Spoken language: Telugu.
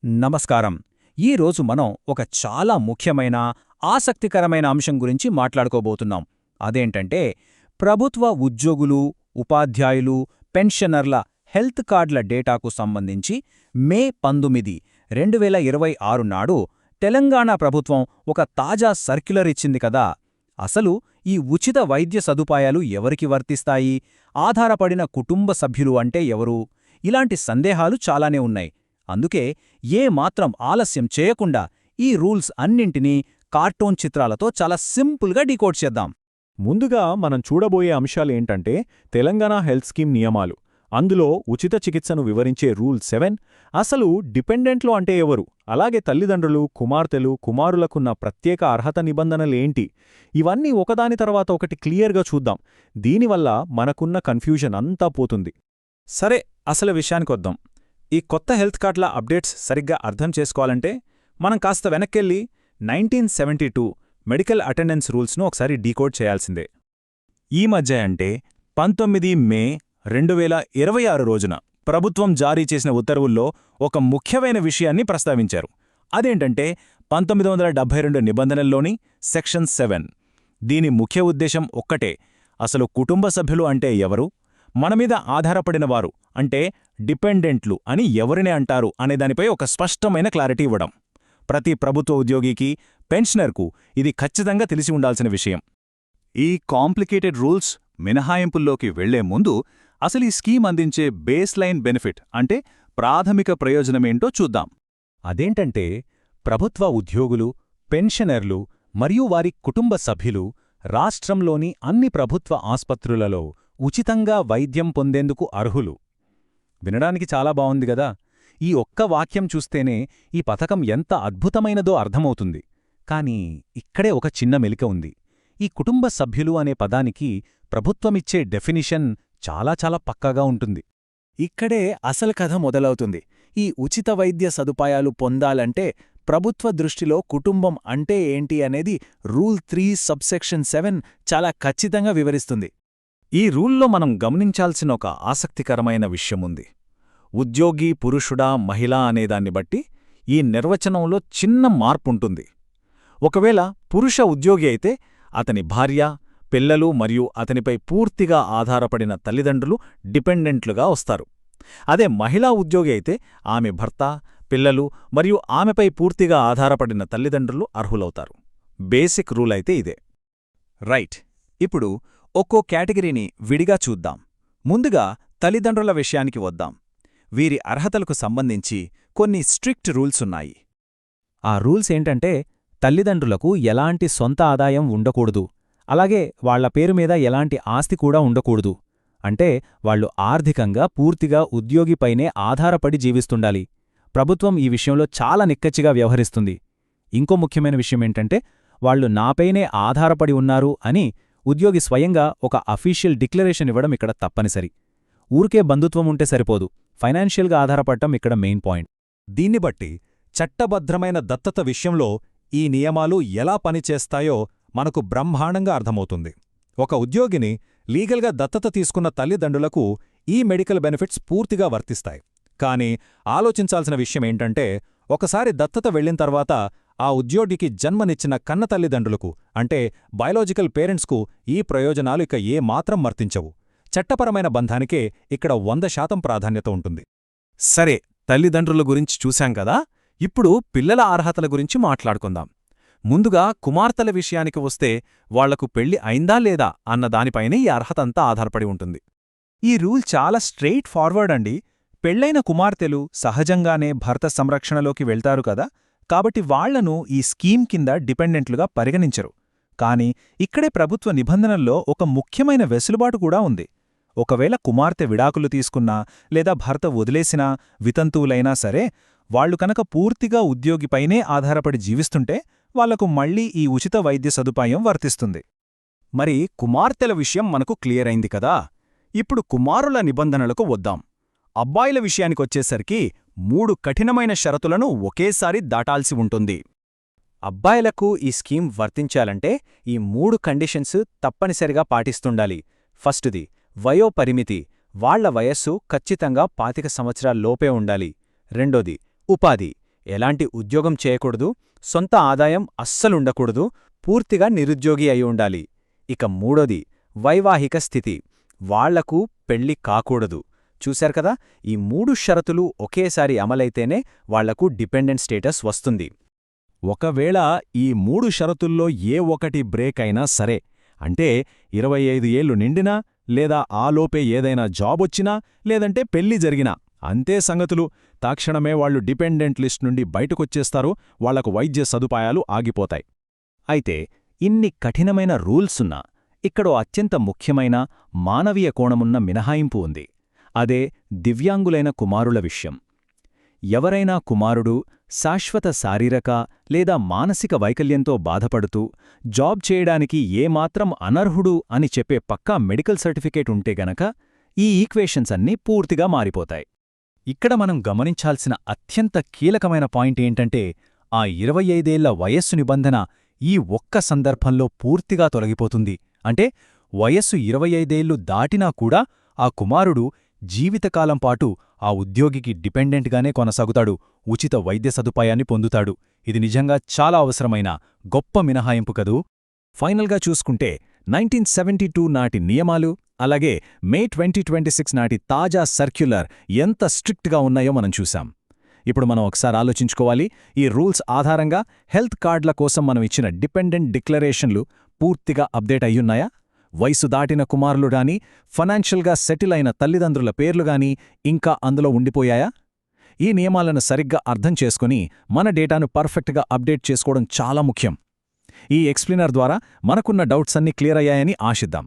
నమస్కారం. ఈరోజు మనం ఒక చాలా ముఖ్యమైన, ఆసక్తికరమైన అంశం గురించి మాట్లాడుకోబోతున్నాం. అదేంటంటే, ప్రభుత్వ ఉద్యోగులు, ఉపాధ్యాయులు, పెన్షనర్ల హెల్త్ కార్డుల డేటాకు సంబంధించి మే 19, 2026 నాడు తెలంగాణ ప్రభుత్వం ఒక తాజా సర్క్యులర్ ఇచ్చింది కదా. అసలు ఈ ఉచిత వైద్య సదుపాయాలు ఎవరికి వర్తిస్తాయి, ఆధారపడిన కుటుంబ సభ్యులు అంటే ఎవరు, ఇలాంటి సందేహాలు చాలానే ఉన్నాయి. అందుకే మాత్రం ఆలస్యం చేయకుండా ఈ రూల్స్ అన్నింటినీ కార్టూన్ చిత్రాలతో చాలా సింపుల్గా డీకోడ్ చేద్దాం. ముందుగా మనం చూడబోయే అంశాలేంటంటే తెలంగాణ హెల్త్ స్కీమ్ నియమాలు. అందులో ఉచిత చికిత్సను వివరించే రూల్ 7, అసలు డిపెండెంట్లు అంటే ఎవరు, అలాగే తల్లిదండ్రులు, కుమార్తెలు, కుమారులకున్న ప్రత్యేక అర్హత నిబంధనలేంటి, ఇవన్నీ ఒకదాని తర్వాత ఒకటి క్లియర్గా చూద్దాం. దీనివల్ల మనకున్న కన్ఫ్యూజన్ అంతా పోతుంది. సరే, అసలు విషయానికొద్దాం. ఈ కొత్త హెల్త్ కార్డుల అప్డేట్స్ సరిగ్గా అర్థం చేసుకోవాలంటే మనం కాస్త వెనక్కెళ్ళి 1972 మెడికల్ అటెండెన్స్ రూల్స్ను ఒకసారి డీకోడ్ చేయాల్సిందే. ఈ మధ్య అంటే 19 మే 2026 రోజున ప్రభుత్వం జారీ చేసిన ఉత్తర్వుల్లో ఒక ముఖ్యమైన విషయాన్ని ప్రస్తావించారు. అదేంటంటే 1972 నిబంధనల్లోని సెక్షన్ 7. దీని ముఖ్య ఉద్దేశం ఒక్కటే, అసలు కుటుంబ సభ్యులు అంటే ఎవరు, మనమీద ఆధారపడినవారు అంటే డిపెండెంట్లు అని ఎవరినే అంటారు అనేదానిపై ఒక స్పష్టమైన క్లారిటీ ఇవ్వడం. ప్రతి ప్రభుత్వ ఉద్యోగికి, పెన్షనర్కు ఇది ఖచ్చితంగా తెలిసి ఉండాల్సిన విషయం. ఈ కాంప్లికేటెడ్ రూల్స్, మినహాయింపుల్లోకి వెళ్లే ముందు అసలు ఈ స్కీమ్ అందించే బేస్ లైన్ బెనిఫిట్ అంటే ప్రాథమిక ప్రయోజనమేంటో చూద్దాం. అదేంటంటే, ప్రభుత్వ ఉద్యోగులు, పెన్షనర్లు మరియు వారి కుటుంబ సభ్యులు రాష్ట్రంలోని అన్ని ప్రభుత్వ ఆస్పత్రులలో ఉచితంగా వైద్యం పొందేందుకు అర్హులు. వినడానికి చాలా బావుంది గదా. ఈ ఒక్క వాక్యం చూస్తేనే ఈ పథకం ఎంత అద్భుతమైనదో అర్థమవుతుంది. కానీ ఇక్కడే ఒక చిన్న మెలిక ఉంది. ఈ కుటుంబ సభ్యులు అనే పదానికి ప్రభుత్వమిచ్చే డెఫినిషన్ చాలా చాలా పక్కాగా ఉంటుంది. ఇక్కడే అసలు కథ మొదలవుతుంది. ఈ ఉచిత వైద్య సదుపాయాలు పొందాలంటే ప్రభుత్వ దృష్టిలో కుటుంబం అంటే ఏంటి అనేది రూల్ 3 సబ్సెక్షన్ 7 చాలా ఖచ్చితంగా వివరిస్తుంది. ఈ రూల్లో మనం గమనించాల్సిన ఒక ఆసక్తికరమైన విషయముంది. ఉద్యోగి పురుషుడా మహిళా అనేదాన్ని బట్టి ఈ నిర్వచనంలో చిన్న మార్పుంటుంది. ఒకవేళ పురుష ఉద్యోగి అయితే అతని భార్య, పిల్లలు మరియు అతనిపై పూర్తిగా ఆధారపడిన తల్లిదండ్రులు డిపెండెంట్లుగా వస్తారు. అదే మహిళా ఉద్యోగి అయితే ఆమె భర్త, పిల్లలు మరియు ఆమెపై పూర్తిగా ఆధారపడిన తల్లిదండ్రులు అర్హులవుతారు. బేసిక్ రూల్ అయితే ఇదే. రైట్. ఇప్పుడు ఒక్కో కేటగిరీని విడిగా చూద్దాం. ముందుగా తల్లిదండ్రుల విషయానికి వద్దాం. వీరి అర్హతలకు సంబంధించి కొన్ని స్ట్రిక్ట్ రూల్సున్నాయి. ఆ రూల్స్ ఏంటంటే, తల్లిదండ్రులకు ఎలాంటి సొంత ఆదాయం ఉండకూడదు, అలాగే వాళ్ల పేరు మీద ఎలాంటి ఆస్తి కూడా ఉండకూడదు. అంటే వాళ్లు ఆర్థికంగా పూర్తిగా ఉద్యోగిపైనే ఆధారపడి జీవిస్తుండాలి. ప్రభుత్వం ఈ విషయంలో చాలా నిక్కచ్చిగా వ్యవహరిస్తుంది. ఇంకో ముఖ్యమైన విషయమేంటంటే, వాళ్లు నాపైనే ఆధారపడి ఉన్నారు అని ఉద్యోగి స్వయంగా ఒక అఫీషియల్ డిక్లరేషన్ ఇవ్వడం ఇక్కడ తప్పనిసరి. ఊరికే బంధుత్వం ఉంటే సరిపోదు, ఫైనాన్షియల్గా ఆధారపడటం ఇక్కడ మెయిన్ పాయింట్. దీన్ని బట్టి చట్టబద్ధమైన దత్తత విషయంలో ఈ నియమాలు ఎలా పనిచేస్తాయో మనకు బ్రహ్మాండంగా అర్థమవుతుంది. ఒక ఉద్యోగిని లీగల్గా దత్తత తీసుకున్న తల్లిదండ్రులకు ఈ మెడికల్ బెనిఫిట్స్ పూర్తిగా వర్తిస్తాయి. కానీ ఆలోచించాల్సిన విషయమేంటంటే, ఒకసారి దత్తత వెళ్లిన తర్వాత ఆ ఉద్యోగికి జన్మనిచ్చిన కన్న తల్లిదండ్రులకు అంటే బయాలజికల్ పేరెంట్స్కు ఈ ప్రయోజనాలు ఇక ఏమాత్రం వర్తించవు. చట్టపరమైన బంధానికే ఇక్కడ 100% ప్రాధాన్యత ఉంటుంది. సరే, తల్లిదండ్రుల గురించి చూశాం కదా. ఇప్పుడు పిల్లల అర్హతల గురించి మాట్లాడుకుందాం. ముందుగా కుమార్తెల విషయానికి వస్తే వాళ్లకు పెళ్లి అయిందా లేదా అన్న దానిపైనే ఈ అర్హతంతా ఆధారపడి ఉంటుంది. ఈ రూల్ చాలా స్ట్రెయిట్ ఫార్వర్డ్ అండి. పెళ్లైన కుమార్తెలు సహజంగానే భర్త సంరక్షణలోకి వెళ్తారు కదా, కాబట్టి వాళ్లను ఈ స్కీమ్ కింద డిపెండెంట్లుగా పరిగణించరు. కాని ఇక్కడే ప్రభుత్వ నిబంధనల్లో ఒక ముఖ్యమైన వెసులుబాటు కూడా ఉంది. ఒకవేళ కుమార్తె విడాకులు తీసుకున్నా లేదా భర్త వదిలేసినా, వితంతువులైనా సరే, వాళ్లు కనుక పూర్తిగా ఉద్యోగిపైనే ఆధారపడి జీవిస్తుంటే వాళ్లకు మళ్లీ ఈ ఉచిత వైద్య సదుపాయం వర్తిస్తుంది. మరి కుమార్తెల విషయం మనకు క్లియర్ అయింది కదా. ఇప్పుడు కుమారుల నిబంధనలకు వద్దాం. అబ్బాయిల విషయానికొచ్చేసరికి 3 కఠినమైన షరతులను ఒకేసారి దాటాల్సి ఉంటుంది. అబ్బాయిలకు ఈ స్కీమ్ వర్తించాలంటే ఈ 3 కండిషన్స్ తప్పనిసరిగా పాటిస్తుండాలి. ఫస్టుది వయోపరిమితి. వాళ్ల వయస్సు ఖచ్చితంగా 25 సంవత్సరాల్లోపే ఉండాలి. రెండోది ఉపాధి. ఎలాంటి ఉద్యోగం చేయకూడదు, సొంత ఆదాయం అస్సలుండకూడదు, పూర్తిగా నిరుద్యోగి అయి ఉండాలి. ఇక మూడోది వైవాహిక స్థితి. వాళ్లకు పెళ్లి కాకూడదు. చూశారు కదా, ఈ 3 షరతులు ఒకేసారి అమలైతేనే వాళ్లకు డిపెండెంట్ స్టేటస్ వస్తుంది. ఒకవేళ ఈ 3 షరతుల్లో ఏ ఒకటి బ్రేక్ అయినా సరే, అంటే 25 ఏళ్లు నిండినా, లేదా ఆలోపే ఏదైనా జాబొచ్చినా, లేదంటే పెళ్లి జరిగినా అంతే సంగతులు. తక్షణమే వాళ్లు డిపెండెంట్ లిస్ట్ నుండి బయటకొచ్చేస్తారు, వాళ్లకు వైద్య సదుపాయాలు ఆగిపోతాయి. అయితే ఇన్ని కఠినమైన రూల్సున్నా ఇక్కడో అత్యంత ముఖ్యమైన మానవీయ కోణమున్న మినహాయింపు ఉంది. అదే దివ్యాంగులైన కుమారుల విషయం. ఎవరైనా కుమారుడు శాశ్వత శారీరక లేదా మానసిక వైకల్యంతో బాధపడుతూ జాబ్ చేయడానికి ఏమాత్రం అనర్హుడు అని చెప్పే పక్కా మెడికల్ సర్టిఫికేట్ ఉంటే గనక ఈ ఈక్వేషన్స్ అన్నీ పూర్తిగా మారిపోతాయి. ఇక్కడ మనం గమనించాల్సిన అత్యంత కీలకమైన పాయింట్ ఏంటంటే, ఆ 25 ఏళ్ల వయస్సు నిబంధన ఈ ఒక్క సందర్భంలో పూర్తిగా తొలగిపోతుంది. అంటే వయస్సు 25 ఏళ్లు దాటినా కూడా ఆ కుమారుడు జీవితకాలం పాటు ఆ ఉద్యోగికి డిపెండెంట్గానే కొనసాగుతాడు, ఉచిత వైద్య సదుపాయాన్ని పొందుతాడు. ఇది నిజంగా చాలా అవసరమైన గొప్ప మినహాయింపు కదూ. ఫైనల్గా చూసుకుంటే 1972 నాటి నియమాలు, అలాగే మే 2026 నాటి తాజా సర్క్యులర్ ఎంత స్ట్రిక్ట్గా ఉన్నాయో మనం చూశాం. ఇప్పుడు మనం ఒకసారి ఆలోచించుకోవాలి, ఈ రూల్స్ ఆధారంగా హెల్త్ కార్డుల కోసం మనం ఇచ్చిన డిపెండెంట్ డిక్లరేషన్లు పూర్తిగా అప్డేట్ అయ్యున్నాయా? వయసు దాటిన కుమారులు గాని, ఫైనాన్షియల్గా సెటిల్ అయిన తల్లిదండ్రుల పేర్లుగాని ఇంకా అందులో ఉండిపోయాయా? ఈ నియమాలను సరిగ్గా అర్థం చేసుకుని మన డేటాను పర్ఫెక్ట్గా అప్డేట్ చేసుకోవడం చాలా ముఖ్యం. ఈ ఎక్స్ప్లెయినర్ ద్వారా మనకున్న డౌట్స్ అన్నీ క్లియర్ అయ్యాయని ఆశిద్దాం.